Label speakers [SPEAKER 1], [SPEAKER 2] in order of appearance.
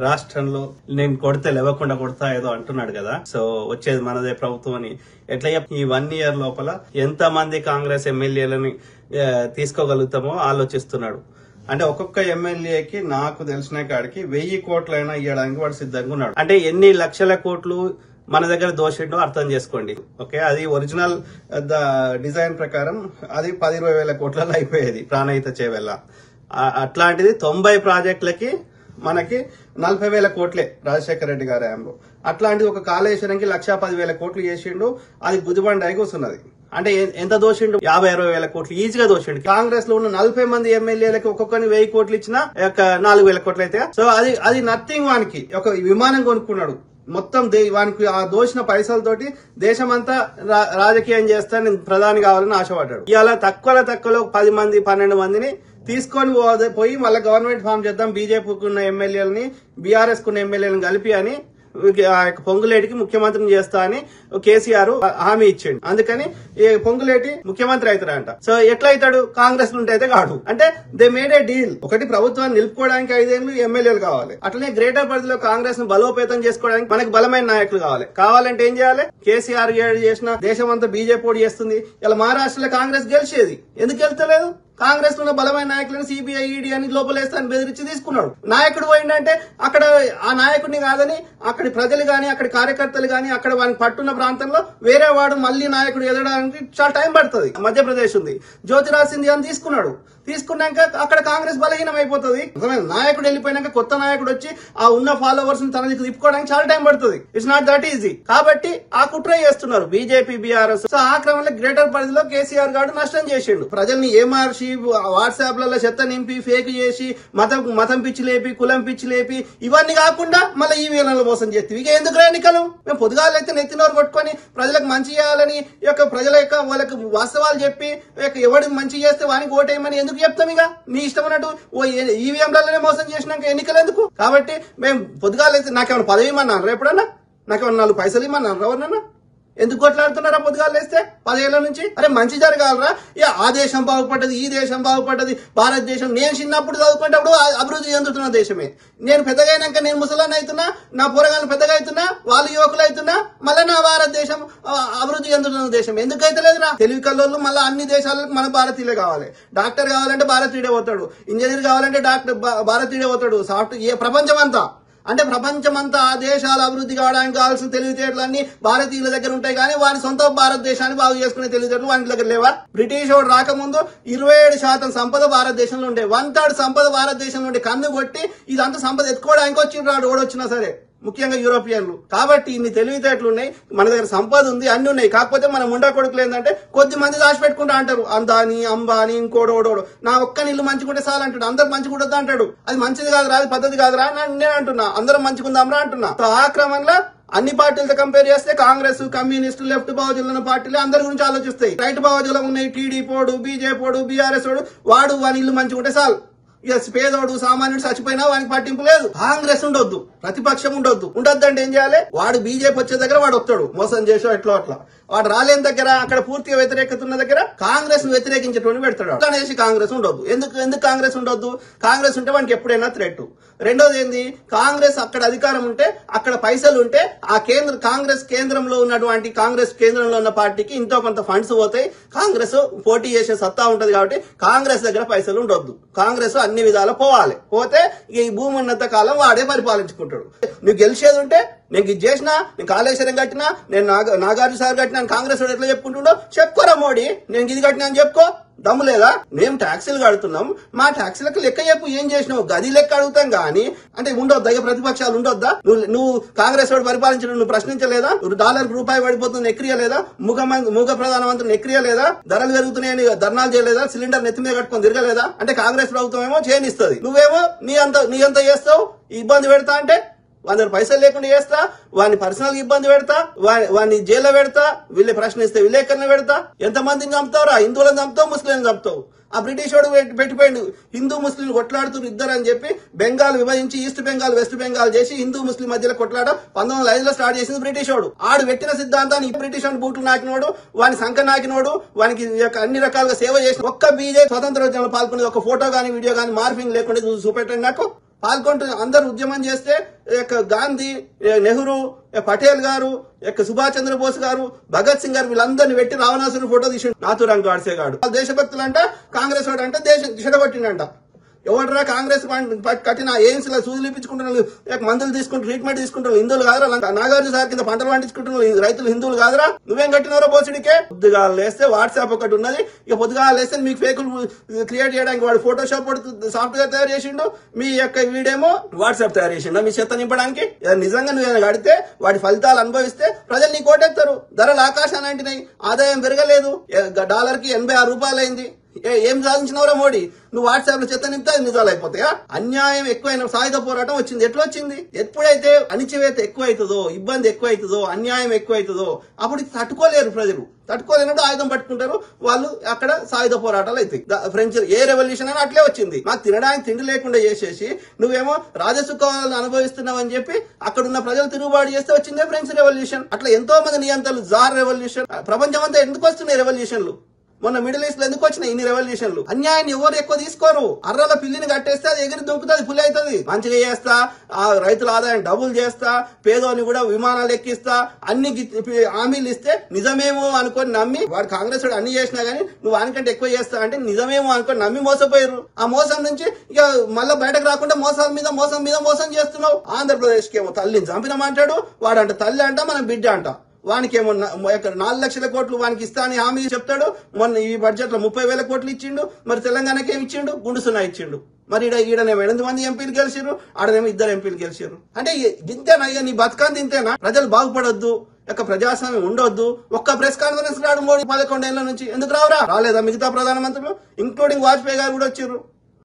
[SPEAKER 1] రాష్ట్రంలో నేను కొడితే లేవకుండా కొడతా ఏదో అంటున్నాడు కదా. సో వచ్చేది మనదే ప్రభుత్వం అని ఎట్లా ఈ 1 year లోపల ఎంత మంది కాంగ్రెస్ ఎమ్మెల్యేలని తీసుకోగలుగుతామో ఆలోచిస్తున్నాడు. అంటే ఒక్కొక్క ఎమ్మెల్యేకి నాకు తెలిసిన కాడికి 1000 కోట్లైనా ఇవ్వడానికి వాడు సిద్ధంగా ఉన్నాడు. అంటే ఎన్ని లక్షల కోట్లు మన దగ్గర దోషిండో అర్థం చేసుకోండి. ఓకే, అది ఒరిజినల్ డిజైన్ ప్రకారం అది 10-20 వేల కోట్లలో అయిపోయేది ప్రాణహిత చేవెళ్ళ. అట్లాంటిది 90 ప్రాజెక్టులకి మనకి 40,000 కోట్లే రాజశేఖర రెడ్డి గారి హయాంలో. అట్లాంటిది ఒక కాళేశ్వరంకి 1,10,000 కోట్లు చేసిండు, అది గుదిబండాయి కూర్చున్నది. అంటే ఎంత దోషిండు? 50-60 వేల కోట్లు ఈజీగా దోషిండు. కాంగ్రెస్ లో ఉన్న 40 మంది ఎమ్మెల్యేలకి ఒక్కొక్కరిని 1000 కోట్లు ఇచ్చినా 4,000 కోట్లు అయితే. సో అది నథింగ్. వానికి ఒక విమానం కొనుక్కున్నాడు. మొత్తం వానికి ఆ దోషిన పైసలతోటి దేశమంతా రాజకీయం చేస్తా నేను ప్రధాని కావాలని ఆశపడ్డాడు. ఇవాళ తక్కువలో 10 మంది 12 మందిని తీసుకొని పోయి మళ్ళీ గవర్నమెంట్ ఫామ్ చేద్దాం, బీజేపీకి ఉన్న ఎమ్మెల్యేలని బీఆర్ఎస్ కున్న ఎమ్మెల్యేలను కలిపి అని పొంగులేటికి ముఖ్యమంత్రిని చేస్తా అని కేసీఆర్ హామీ ఇచ్చిండు. అందుకని పొంగులేటి ముఖ్యమంత్రి అవుతాడంట. సో ఎట్లా అవుతాడు? కాంగ్రెస్ నుండి అయితే కాడు. అంటే దే మేడ్ ఏ డీల్. ఒకటి ప్రభుత్వాన్ని నిలుపుకోవడానికి 5 ఏళ్ళు ఎమ్మెల్యేలు కావాలి. అట్లనే గ్రేటర్ పరిధిలో కాంగ్రెస్ ను బలోపేతం చేసుకోవడానికి మనకి బలమైన నాయకులు కావాలంటే ఏం చేయాలి? కేసీఆర్ చేసిన దేశం అంతా బీజేపీ చేస్తుంది. ఇలా మహారాష్ట్రలో కాంగ్రెస్ గెలిచేది, ఎందుకు గెలుస్తలేదు? కాంగ్రెస్ లో ఉన్న బలమైన నాయకులను సిబిఐ ఈడీ అని లోపలేస్తాను బెదిరించి తీసుకున్నాడు. నాయకుడు పోయిందంటే అక్కడ ఆ నాయకుడిని కాదని అక్కడి ప్రజలు గాని అక్కడి కార్యకర్తలు గాని అక్కడ వానికి పట్టున్న ప్రాంతంలో వేరే వాడు మళ్లీ నాయకుడు ఎదగడానికి చాలా టైం పడుతుంది. మధ్యప్రదేశ్ ఉంది, జ్యోతిరాజ్ సింధియా అని తీసుకున్నాక అక్కడ కాంగ్రెస్ బలహీనం అయిపోతుంది. నాయకుడు వెళ్ళిపోయినాక కొత్త నాయకుడు వచ్చి ఆ ఉన్న ఫాలోవర్స్ తన దగ్గర తిప్పుకోవడానికి చాలా టైం పడుతుంది. It's not that easy. కాబట్టి ఆ కుట్ర చేస్తున్నారు బీజేపీ బీఆర్ఎస్. సో ఆ క్రమంలో గ్రేటర్ పరిధిలో కేసీఆర్ గారు నష్టం చేసిండు. ప్రజల్ని ఏమార్చి వాట్సాప్ లలో చెత్త నింపి ఫేక్ చేసి మతం పిచ్చి లేపి కులం పిచ్చి లేపి ఇవన్నీ కాకుండా మళ్ళీ ఈ వేళలో మోసం చేస్తే ఇక ఎందుకు ఎన్నికలు? మేము పొద్దుగాలైతే నెత్తినోరు కొట్టుకొని ప్రజలకు మంచి చేయాలని ప్రజల యొక్క వాళ్ళకి వాస్తవాలు చెప్పి ఎవడు మంచి చేస్తే వానికి ఓటేయమని ఎందుకు చెప్తాం? ఇక నీ ఇష్టం అన్నట్టు ఈవీఎంలలోనే మోసం చేసినాక ఎన్నికలు ఎందుకు? కాబట్టి మేము పొద్దుగాలైతే నాకేమైనా పదవి ఇమ్మన్నారు, ఎప్పుడన్నా నాకేమన్నా 4 పైసలు ఇమ్మన్నారు ఎవరన్నా? ఎందుకు కొట్లాడుతున్నారా పొద్దుగాలు వేస్తే 10 ఏళ్ల నుంచి? అరే మంచి జరగాలరా. ఆ దేశం బాగుపడ్డది, ఈ దేశం బాగుపడ్డది, భారతదేశం. నేను చిన్నప్పుడు చదువుకునేటప్పుడు అభివృద్ధి చెందుతున్న దేశమే. నేను పెద్దగా అయినాక నేను ముసలాన్ని అవుతున్నా, నా పోరగాళ్ళు పెద్దగా అవుతున్నా, వాళ్ళు యువకులు అవుతున్నా, మళ్ళీ నా భారతదేశం అభివృద్ధి చెందుతున్న దేశం. ఎందుకైతే లేదురా? తెలివి కల్లోళ్ళు మళ్ళీ అన్ని దేశాలకు మన భారతీయులే కావాలి. డాక్టర్ కావాలంటే భారతీయుడే పోతాడు, ఇంజనీర్ కావాలంటే భారతీయుడే పోతాడు, సాఫ్ట్వేర్ ప్రపంచం అంతా. అంటే ప్రపంచమంతా ఆ దేశాలు అభివృద్ధి కావడానికి కావాల్సిన తెలివితేటలన్నీ భారతీయుల దగ్గర ఉంటాయి, కానీ వారి సొంత భారతదేశాన్ని బాగు చేసుకునే తెలివితేటలు వారి దగ్గర లేవా? బ్రిటిష్ వాడు రాకముందు 27% సంపద భారతదేశంలో ఉండే, 1/3 సంపద భారతదేశంలో ఉండే. కన్ను కొట్టి ఇదంతా సంపద ఎత్తుకోవడానికి వచ్చిండ్రాడు ఓడొచ్చినా సరే, ముఖ్యంగా యూరోపియన్లు. కాబట్టి ఇన్ని తెలివితేటలు ఉన్నాయి, మన దగ్గర సంపద ఉంది, అన్ని ఉన్నాయి. కాకపోతే మన ముండా కొడుకులు ఏంటంటే కొద్ది మంది దాచిపెట్టుకుంటా అంటారు. అందాని అంబాని ఇంకోడోడోడు నా ఒక్క నీళ్లు మంచిగుంటే చాలు అంటాడు, అందరు మంచిగుండద్దు అంటాడు. అది మంచిది కాదురా, అది పద్ధతి కాదురా నేను అంటున్నా. అందరం మంచిగుందాంరా అంటున్నా. ఆ క్రమంలో అన్ని పార్టీలతో కంపేర్ చేస్తే కాంగ్రెస్, కమ్యూనిస్టు, లెఫ్ట్ భావజుల పార్టీలు అందరి గురించి ఆలోచిస్తాయి. రైట్ భావజులం ఉన్నాయి, టీడీపోడు, బీజేపీడు, బీఆర్ఎస్ వాడు వాని ఇల్లు మంచిగుంటే చాలు. ఇక పేదోడు సామాన్యుడు చచ్చిపోయినా వానికి పట్టింపు లేదు. కాంగ్రెస్ ఉండొద్దు, ప్రతిపక్షం ఉండొద్దు అంటే ఏం చేయాలి? వాడు బీజేపీ వచ్చే దగ్గర వాడు వస్తాడు మోసం చేసో ఎట్లా అట్లా. వాడు రాలేని దగ్గర అక్కడ పూర్తిగా వ్యతిరేకత ఉన్న దగ్గర కాంగ్రెస్ ను వ్యతిరేకించేటువంటి పెడతాడు. అట్లా అనేసి కాంగ్రెస్ ఉండొద్దు. ఎందుకు కాంగ్రెస్ ఉండొద్దు? కాంగ్రెస్ ఉంటే వానికి ఎప్పుడైనా థ్రెట్. రెండోది ఏంది? కాంగ్రెస్ అక్కడ అధికారం ఉంటే, అక్కడ పైసలు ఉంటే, ఆ కాంగ్రెస్ కేంద్రంలో ఉన్నటువంటి కాంగ్రెస్ కేంద్రంలో ఉన్న పార్టీకి ఇంతో కొంత ఫండ్స్ పోతాయి. కాంగ్రెస్ పోటీ చేసే సత్తా ఉంటది. కాబట్టి కాంగ్రెస్ దగ్గర పైసలు ఉండొద్దు. కాంగ్రెస్ అన్ని విధాలు పోవాలి. పోతే ఈ భూమి ఉన్నంత కాలం వాడే పరిపాలించుకుంటాడు. నువ్వు గెలిచేది ఉంటే నేను ఇది చేసినా, నేను కాళేశ్వరం కట్టినా, నేను నాగార్జున సాగర్ కట్టినా, కాంగ్రెస్ వాడు ఎట్లా చెప్పుకుంటుండో చెప్పుకోరా మోడీ. నేను ఇది కట్టినా అని చెప్పుకో. దమ్ము లేదా? మేము ట్యాక్సీలు కడుతున్నాం, మా ట్యాక్సీలకు లెక్క చెప్పు, ఏం చేసినావు గది లెక్క అడుగుతాం. గానీ అంటే ఉండొద్దా ఇక ప్రతిపక్షాలు ఉండొద్దా? నువ్వు కాంగ్రెస్ వాడు పరిపాలించడం నువ్వు ప్రశ్నించలేదా? డాలర్ రూపాయి పడిపోతుంది ఎక్రియలేదా? మూగ ప్రధానమంత్రిని ఎక్రియలేదా? ధరలు పెరుగుతున్నాయని ధర్నాలు చేయలేదా? సిలిండర్ నెత్తి మీద కట్టుకొని తిరగలేదా? అంటే కాంగ్రెస్ ప్రభుత్వం ఏమో చేయనిస్తుంది, నువ్వేమో నీ అంత చేస్తావు. ఇబ్బంది పెడతా అంటే 100 పైసలు లేకుండా చేస్తా, వాడిని పర్సనల్ ఇబ్బంది పెడతా, వాడిని జైల్లో పెడతా, వీళ్ళని ప్రశ్నిస్తే విలేకరణ పెడతా. ఎంతమందిని చంపుతావురా? హిందువులను చంపుతావు, ముస్లింలను చంపుతావు. ఆ బ్రిటిష్ వాడు పెట్టిపోయిండు హిందూ ముస్లింలు కొట్లాడుతూ ఇద్దరు అని చెప్పి బెంగాల్ విభజించి ఈస్ట్ బెంగాల్ వెస్ట్ బెంగాల్ చేసి హిందూ ముస్లిం మధ్యలో కొట్లాడ 1905లో స్టార్ట్ చేసింది బ్రిటిష్ వాడు. ఆడు పెట్టిన సిద్ధాంతాన్ని బ్రిటిష్ వాడు బూట్లు నాకినోడు, వాని సంఖ నాకినోడు, వానికి అన్ని రకాలుగా సేవ చేసిన ఒక్క బీజేపీ స్వతంత్ర ఉద్యమంలో పాల్గొనేది ఒక ఫోటో గానీ వీడియో గానీ మార్పింగ్ లేకుండా చూపెట్టండి నాకు. పాల్గొంటూ అందరు ఉద్యమం చేస్తే గాంధీ, నెహ్రూ, పటేల్ గారు, సుభాష్ చంద్రబోస్ గారు, భగత్ సింగ్ గారు వీళ్ళందరినీ పెట్టి రావణాసురు ఫోటో తీసి నాథురామ్ గాడ్సే గాడు దేశభక్తులంట, కాంగ్రెస్ వాడు అంటే దేశం చెడగొట్టిండంట. ఎవడరా కాంగ్రెస్ కట్టిన ఎయిమ్స్ లో సూదులు ఇప్పించుకుంటున్నారు, మందులు తీసుకుంటారు, ట్రీట్మెంట్ తీసుకుంటారు, హిందువులు కాదురా? నాగార్జున సార్ కింద పంటలు పండించుకుంటున్నారు రైతులు హిందువులు కాదురా? నువ్వేం కట్టినవరా బోసిడికే? పొద్దుగా లేస్తే వాట్సాప్ ఒకటి ఉన్నది, ఇక పొద్దుగా లేస్తే మీకు ఫేకులు క్రియేట్ చేయడానికి వాడు ఫోటోషాప్ సాఫ్ట్వేర్ తయారు చేసిండు, మీ వీడేమో వాట్సాప్ తయారు చేసిండు మీ చెత్త నింపడానికి. నిజంగా నువ్వు కడితే వాటి ఫలితాలు అనుభవిస్తే ప్రజలు నీ కోటెత్తారు. ధరలు ఆకాశాన్ని అంటినాయి, ఆదాయం పెరగలేదు, డాలర్ కి 86 రూపాయలు అయింది. ఏం సాధించినవరా మోడీ? నువ్వు వాట్సాప్ లో చెత్త నింపితే నిజాలు అయిపోతాయా? అన్యాయం ఎక్కువైన సాయుధ పోరాటం వచ్చింది. ఎట్లా వచ్చింది? ఎప్పుడైతే అణిచివేత ఎక్కువ అవుతుందో, ఇబ్బంది ఎక్కువ అవుతుందో, అన్యాయం ఎక్కువ అవుతుందో అప్పుడు తట్టుకోలేరు ప్రజలు. తట్టుకోలేనప్పుడు ఆయుధం పట్టుకుంటారు వాళ్ళు, అక్కడ సాయుధ పోరాటాలు అవుతాయి. ఫ్రెంచ్ ఏ రెవల్యూషన్ అని అట్లే వచ్చింది. మాకు తినడానికి తిండి లేకుండా చేసేసి నువ్వేమో రాజసుఖాలను అనుభవిస్తున్నావు అని చెప్పి అక్కడున్న ప్రజలు తిరుగుబాటు చేస్తే వచ్చిందే ఫ్రెంచ్ రెవల్యూషన్. అట్లా ఎంతో మంది నియంత్రణలు, జార్ రెవల్యూషన్. ప్రపంచం అంతా ఎందుకు వస్తున్నాయి రెవల్యూషన్లు? మొన్న మిడిల్ ఈస్ట్ లో ఎందుకు వచ్చినాయి ఇన్ని రెవల్యూషన్లు? అన్యాయాన్ని ఎవరు ఎక్కువ తీసుకోరు. అర్రల పిల్లిని కట్టేస్తే అది ఎగిరి దుంకుతుంది, పులి అవుతుంది. మంచిగా చేస్తా, ఆ రైతుల ఆదాయం డబుల్ చేస్తా, పేదోని కూడా విమానాలు ఎక్కిస్తా, అన్ని హామీలు ఇస్తే నిజమేమో అనుకొని నమ్మి వాడు కాంగ్రెస్ వాడు అన్ని చేసినా గానీ నువ్వు వానికంటే ఎక్కువ చేస్తా అంటే నిజమేమో అనుకొని నమ్మి మోసపోయారు. ఆ మోసం నుంచి ఇక మళ్ళీ బయటకు రాకుండా మోసాల మీద మోసం మీద మోసం చేస్తున్నావు. ఆంధ్రప్రదేశ్ కి ఏమో తల్లిని చంపినమంటాడు, వాడంట తల్లి అంట, మనం బిడ్డ అంట. వానికి ఏమో 4 లక్షల కోట్లు వానికి ఇస్తా అని హామీ చెప్తాడు. మొన్న ఈ బడ్జెట్ లో 30,000 కోట్లు ఇచ్చిండు. మరి తెలంగాణకి ఏమి ఇచ్చిండు? గుండు సున్నా ఇచ్చిండు. మరి ఈడనేమో 8 మంది ఎంపీలు గెలిచారు, ఆడనేమో 2 ఎంపీలు గెలిచారు. అంటే ఇంతేనా? ఇక నీ బతకాంది ఇంతేనా? ప్రజలు బాగుపడొద్దు, ప్రజాస్వామ్యం ఉండొద్దు. ఒక్క ప్రెస్ కాన్ఫరెన్స్ రాడు మోడీ 11 ఏళ్ల నుంచి. ఎందుకు రాలేదా మిగతా ప్రధానమంత్రులు? ఇంక్లూడింగ్ వాజ్పేయి గారు కూడా వచ్చారు.